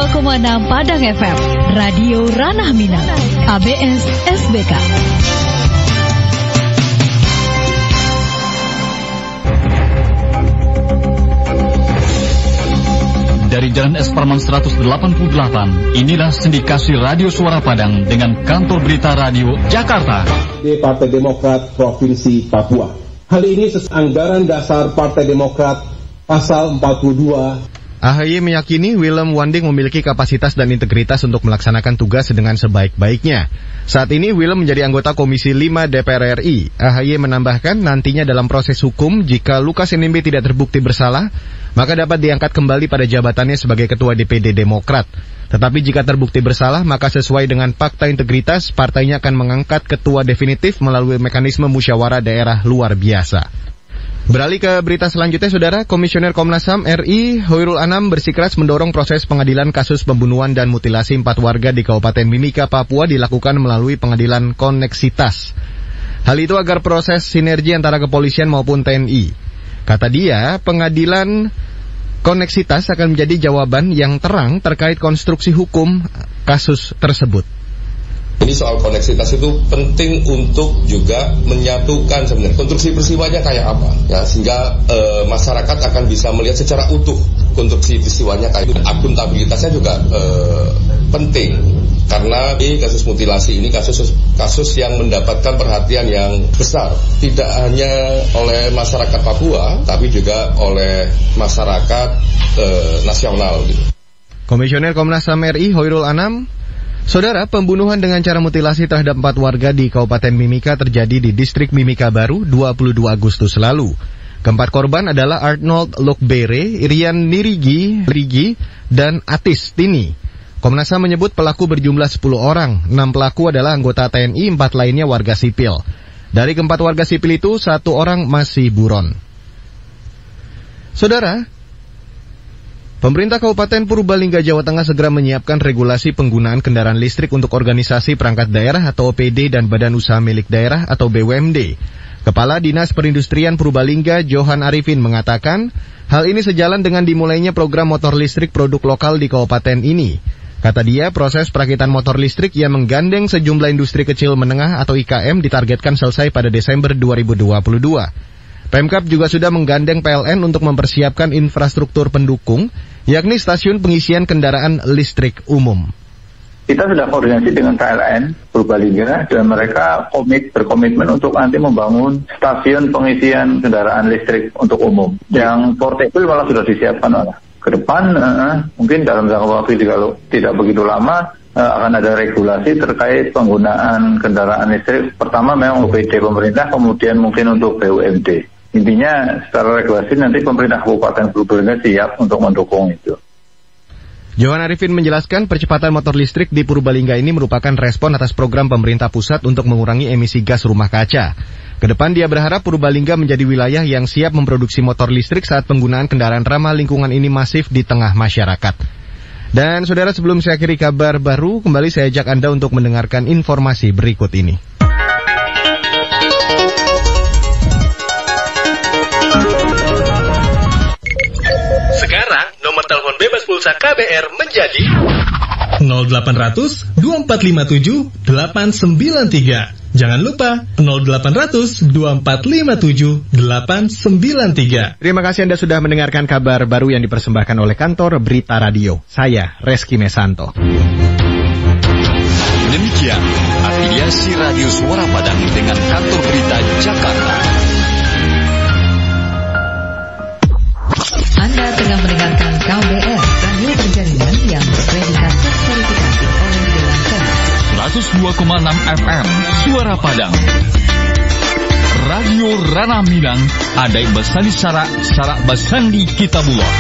102,6 Padang FM, Radio Ranah Minang, ABS SBK. Dari Jalan Es Parman 188, inilah sindikasi Radio Suara Padang dengan kantor berita radio Jakarta. Di Partai Demokrat Provinsi Papua. Hal ini sesuai anggaran dasar Partai Demokrat pasal 42. AHY meyakini Willem Wanding memiliki kapasitas dan integritas untuk melaksanakan tugas dengan sebaik-baiknya. Saat ini Willem menjadi anggota Komisi 5 DPR RI. AHY menambahkan nantinya dalam proses hukum jika Lukas NMB tidak terbukti bersalah, maka dapat diangkat kembali pada jabatannya sebagai Ketua DPD Demokrat. Tetapi jika terbukti bersalah, maka sesuai dengan fakta integritas, partainya akan mengangkat ketua definitif melalui mekanisme musyawarah daerah luar biasa. Beralih ke berita selanjutnya, Saudara. Komisioner Komnas HAM RI Hoirul Anam bersikeras mendorong proses pengadilan kasus pembunuhan dan mutilasi 4 warga di Kabupaten Mimika, Papua dilakukan melalui pengadilan koneksitas. Hal itu agar proses sinergi antara kepolisian maupun TNI. Kata dia, pengadilan koneksitas akan menjadi jawaban yang terang terkait konstruksi hukum kasus tersebut. Ini soal koneksitas itu penting untuk juga menyatukan sebenarnya konstruksi peristiwanya kayak apa, ya, sehingga masyarakat akan bisa melihat secara utuh konstruksi peristiwanya kayak itu. Akuntabilitasnya juga penting karena ini kasus mutilasi ini kasus yang mendapatkan perhatian yang besar, tidak hanya oleh masyarakat Papua tapi juga oleh masyarakat nasional. Gitu. Komisioner Komnas HAM RI Hoirul Anam. Saudara, pembunuhan dengan cara mutilasi terhadap 4 warga di Kabupaten Mimika terjadi di distrik Mimika Baru 22 Agustus lalu. Keempat korban adalah Arnold Lokbere, Irian Nirigi, dan Atis Tini. Komnas HAM menyebut pelaku berjumlah 10 orang, 6 pelaku adalah anggota TNI, 4 lainnya warga sipil. Dari keempat warga sipil itu, 1 orang masih buron. Saudara, pemerintah Kabupaten Purbalingga, Jawa Tengah segera menyiapkan regulasi penggunaan kendaraan listrik untuk organisasi perangkat daerah atau OPD dan badan usaha milik daerah atau BUMD. Kepala Dinas Perindustrian Purbalingga, Johan Arifin, mengatakan hal ini sejalan dengan dimulainya program motor listrik produk lokal di kabupaten ini. Kata dia, proses perakitan motor listrik yang menggandeng sejumlah industri kecil menengah atau IKM ditargetkan selesai pada Desember 2022. Pemkab juga sudah menggandeng PLN untuk mempersiapkan infrastruktur pendukung, yakni stasiun pengisian kendaraan listrik umum. Kita sudah koordinasi dengan PLN Purbalingga dan mereka berkomitmen untuk nanti membangun stasiun pengisian kendaraan listrik untuk umum. Yang portable malah sudah disiapkan malah. Ke depan mungkin dalam jangka waktu kalau tidak begitu lama akan ada regulasi terkait penggunaan kendaraan listrik. Pertama memang OPD pemerintah, kemudian mungkin untuk BUMD. Intinya secara regulasi nanti pemerintah Kabupaten Purbalingga siap untuk mendukung itu. Johan Arifin menjelaskan percepatan motor listrik di Purbalingga ini merupakan respon atas program pemerintah pusat untuk mengurangi emisi gas rumah kaca. Kedepan dia berharap Purbalingga menjadi wilayah yang siap memproduksi motor listrik saat penggunaan kendaraan ramah lingkungan ini masif di tengah masyarakat. Dan saudara, sebelum saya akhiri kabar baru, kembali saya ajak Anda untuk mendengarkan informasi berikut ini. Sekarang nomor telepon bebas pulsa KBR menjadi 0800 2457 893. Jangan lupa 0800 2457 893. Terima kasih Anda sudah mendengarkan kabar baru yang dipersembahkan oleh kantor Berita Radio. Saya Reski Mesanto. Demikian afiliasi Radio Suara Padang dengan kantor Berita Jakarta. Anda tengah mendengarkan KBR, radio berjaringan yang berakreditasi terverifikasi oleh Dewan Pers. 102,6 FM Suara Padang. Radio Ranah Minang, Adai Basandi Sarak Basandi Kitabullah.